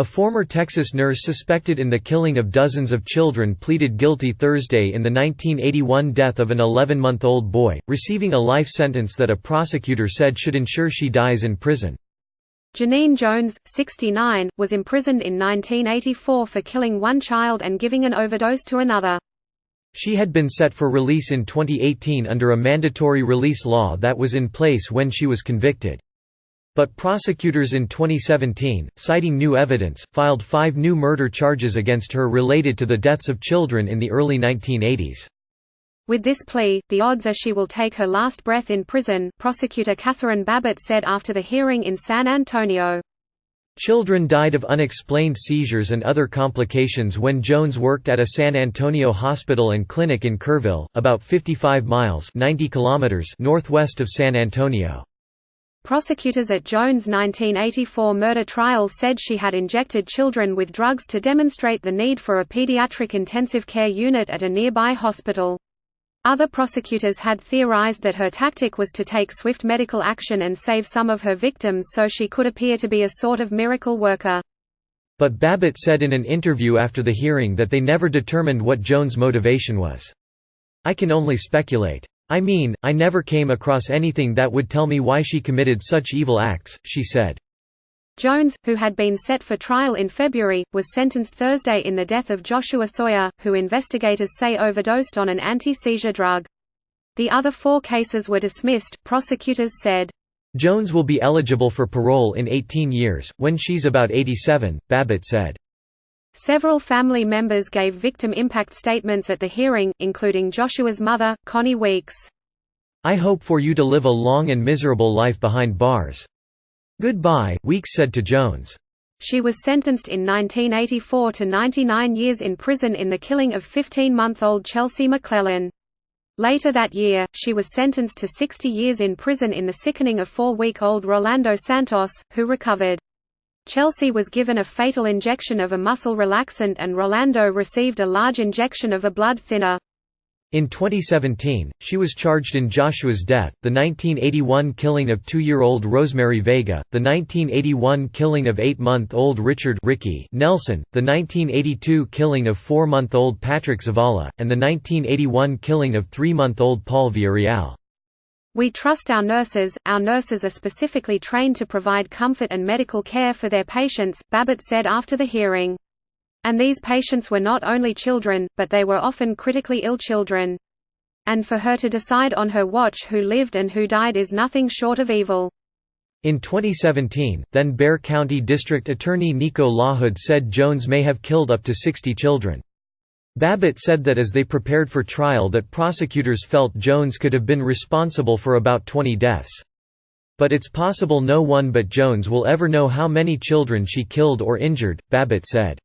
A former Texas nurse suspected in the killing of dozens of children pleaded guilty Thursday in the 1981 death of an 11-month-old boy, receiving a life sentence that a prosecutor said should ensure she dies in prison. Janine Jones, 69, was imprisoned in 1984 for killing one child and giving an overdose to another. She had been set for release in 2018 under a mandatory release law that was in place when she was convicted. But prosecutors in 2017, citing new evidence, filed 5 new murder charges against her related to the deaths of children in the early 1980s. With this plea, the odds are she will take her last breath in prison, prosecutor Catherine Babbitt said after the hearing in San Antonio. Children died of unexplained seizures and other complications when Jones worked at a San Antonio hospital and clinic in Kerrville, about 55 miles (90 kilometers) northwest of San Antonio. Prosecutors at Jones' 1984 murder trial said she had injected children with drugs to demonstrate the need for a pediatric intensive care unit at a nearby hospital. Other prosecutors had theorized that her tactic was to take swift medical action and save some of her victims so she could appear to be a sort of miracle worker. But Babbitt said in an interview after the hearing that they never determined what Jones' motivation was. "I can only speculate. I mean, I never came across anything that would tell me why she committed such evil acts," she said. Jones, who had been set for trial in February, was sentenced Thursday in the death of Joshua Sawyer, who investigators say overdosed on an anti-seizure drug. The other 4 cases were dismissed, prosecutors said. Jones will be eligible for parole in 18 years, when she's about 87, Babbitt said. Several family members gave victim impact statements at the hearing, including Joshua's mother, Connie Weeks. "I hope for you to live a long and miserable life behind bars. Goodbye," Weeks said to Jones. She was sentenced in 1984 to 99 years in prison in the killing of 15-month-old Chelsea McClellan. Later that year, she was sentenced to 60 years in prison in the sickening of 4-week-old Rolando Santos, who recovered. Chelsea was given a fatal injection of a muscle relaxant and Rolando received a large injection of a blood thinner. In 2017, she was charged in Joshua's death, the 1981 killing of 2-year-old Rosemary Vega, the 1981 killing of 8-month-old Richard Ricky Nelson, the 1982 killing of 4-month-old Patrick Zavala, and the 1981 killing of 3-month-old Paul Villarreal. "We trust our nurses are specifically trained to provide comfort and medical care for their patients," Babbitt said after the hearing. And these patients were not only children, but they were often critically ill children. And for her to decide on her watch who lived and who died is nothing short of evil. In 2017, then Bexar County District Attorney Nico Lawhood said Jones may have killed up to 60 children. Babbitt said that as they prepared for trial that prosecutors felt Jones could have been responsible for about 20 deaths. "But it's possible no one but Jones will ever know how many children she killed or injured," Babbitt said.